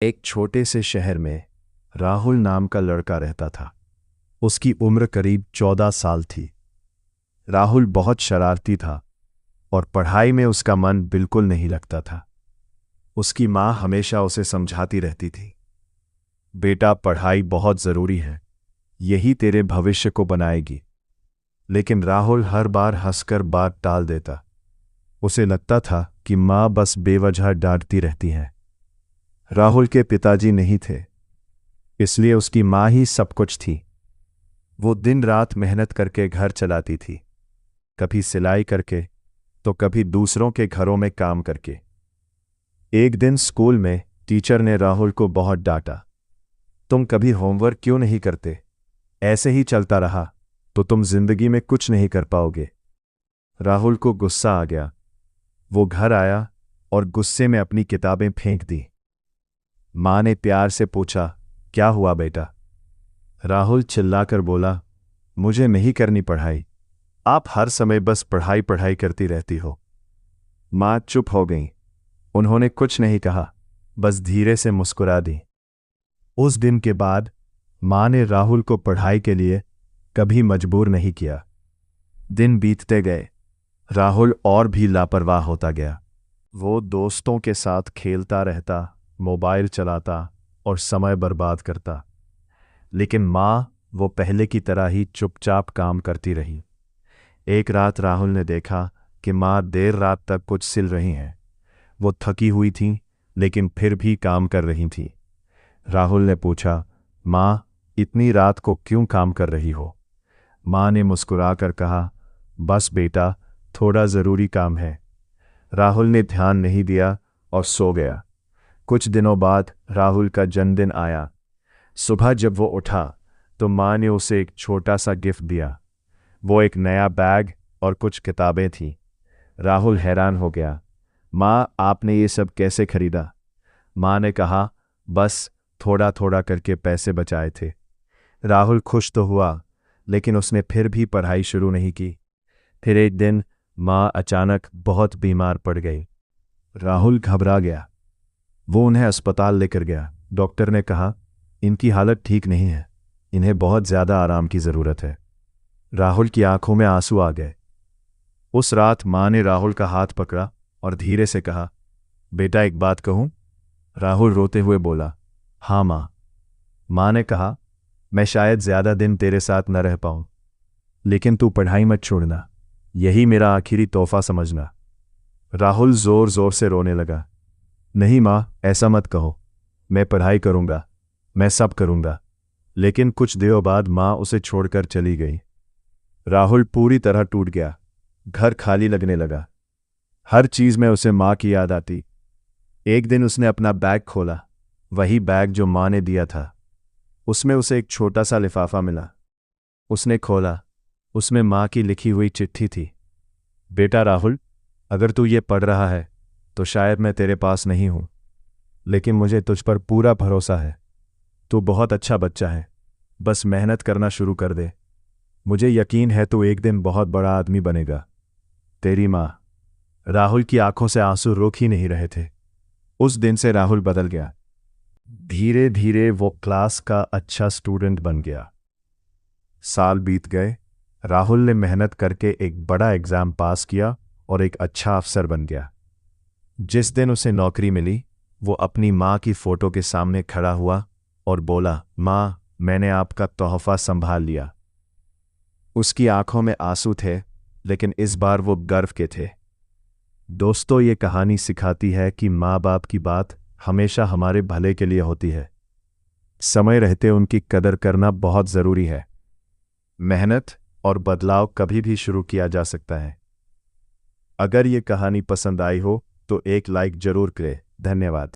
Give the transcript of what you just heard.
एक छोटे से शहर में राहुल नाम का लड़का रहता था। उसकी उम्र करीब 14 साल थी। राहुल बहुत शरारती था और पढ़ाई में उसका मन बिल्कुल नहीं लगता था। उसकी माँ हमेशा उसे समझाती रहती थी, बेटा पढ़ाई बहुत जरूरी है, यही तेरे भविष्य को बनाएगी। लेकिन राहुल हर बार हंसकर बात टाल देता। उसे लगता था कि माँ बस बेवजह डांटती रहती है। राहुल के पिताजी नहीं थे, इसलिए उसकी माँ ही सब कुछ थी। वो दिन रात मेहनत करके घर चलाती थी, कभी सिलाई करके तो कभी दूसरों के घरों में काम करके। एक दिन स्कूल में टीचर ने राहुल को बहुत डांटा। तुम कभी होमवर्क क्यों नहीं करते? ऐसे ही चलता रहा तो तुम जिंदगी में कुछ नहीं कर पाओगे। राहुल को गुस्सा आ गया। वो घर आया और गुस्से में अपनी किताबें फेंक दी। माँ ने प्यार से पूछा, क्या हुआ बेटा? राहुल चिल्लाकर बोला, मुझे नहीं करनी पढ़ाई, आप हर समय बस पढ़ाई पढ़ाई करती रहती हो। माँ चुप हो गई। उन्होंने कुछ नहीं कहा, बस धीरे से मुस्कुरा दी। उस दिन के बाद माँ ने राहुल को पढ़ाई के लिए कभी मजबूर नहीं किया। दिन बीतते गए, राहुल और भी लापरवाह होता गया। वो दोस्तों के साथ खेलता रहता, मोबाइल चलाता और समय बर्बाद करता। लेकिन माँ वो पहले की तरह ही चुपचाप काम करती रही। एक रात राहुल ने देखा कि माँ देर रात तक कुछ सिल रही हैं। वो थकी हुई थीं, लेकिन फिर भी काम कर रही थीं। राहुल ने पूछा, माँ इतनी रात को क्यों काम कर रही हो? माँ ने मुस्कुराकर कहा, बस बेटा, थोड़ा ज़रूरी काम है। राहुल ने ध्यान नहीं दिया और सो गया। कुछ दिनों बाद राहुल का जन्मदिन आया। सुबह जब वो उठा तो माँ ने उसे एक छोटा सा गिफ्ट दिया। वो एक नया बैग और कुछ किताबें थीं। राहुल हैरान हो गया। माँ, आपने ये सब कैसे खरीदा? माँ ने कहा, बस थोड़ा थोड़ा करके पैसे बचाए थे। राहुल खुश तो हुआ, लेकिन उसने फिर भी पढ़ाई शुरू नहीं की। फिर एक दिन माँ अचानक बहुत बीमार पड़ गई। राहुल घबरा गया। वो उन्हें अस्पताल लेकर गया। डॉक्टर ने कहा, इनकी हालत ठीक नहीं है, इन्हें बहुत ज़्यादा आराम की ज़रूरत है। राहुल की आंखों में आंसू आ गए। उस रात माँ ने राहुल का हाथ पकड़ा और धीरे से कहा, बेटा एक बात कहूँ? राहुल रोते हुए बोला, हाँ माँ। माँ ने कहा, मैं शायद ज़्यादा दिन तेरे साथ न रह पाऊँ, लेकिन तू पढ़ाई मत छोड़ना, यही मेरा आखिरी तोहफा समझना। राहुल ज़ोर ज़ोर से रोने लगा। नहीं माँ, ऐसा मत कहो, मैं पढ़ाई करूँगा, मैं सब करूँगा। लेकिन कुछ दिनों बाद माँ उसे छोड़कर चली गई। राहुल पूरी तरह टूट गया। घर खाली लगने लगा। हर चीज़ में उसे माँ की याद आती। एक दिन उसने अपना बैग खोला, वही बैग जो माँ ने दिया था। उसमें उसे एक छोटा सा लिफाफा मिला। उसने खोला, उसमें माँ की लिखी हुई चिट्ठी थी। बेटा राहुल, अगर तू ये पढ़ रहा है तो शायद मैं तेरे पास नहीं हूँ, लेकिन मुझे तुझ पर पूरा भरोसा है। तू बहुत अच्छा बच्चा है, बस मेहनत करना शुरू कर दे। मुझे यकीन है तू एक दिन बहुत बड़ा आदमी बनेगा। तेरी माँ। राहुल की आंखों से आंसू रोक ही नहीं रहे थे। उस दिन से राहुल बदल गया। धीरे धीरे वो क्लास का अच्छा स्टूडेंट बन गया। साल बीत गए। राहुल ने मेहनत करके एक बड़ा एग्जाम पास किया और एक अच्छा अफसर बन गया। जिस दिन उसे नौकरी मिली, वो अपनी माँ की फोटो के सामने खड़ा हुआ और बोला, माँ, मैंने आपका तोहफा संभाल लिया। उसकी आंखों में आंसू थे, लेकिन इस बार वो गर्व के थे। दोस्तों, ये कहानी सिखाती है कि माँ बाप की बात हमेशा हमारे भले के लिए होती है। समय रहते उनकी कदर करना बहुत ज़रूरी है। मेहनत और बदलाव कभी भी शुरू किया जा सकता है। अगर ये कहानी पसंद आई हो तो एक लाइक जरूर करें। धन्यवाद।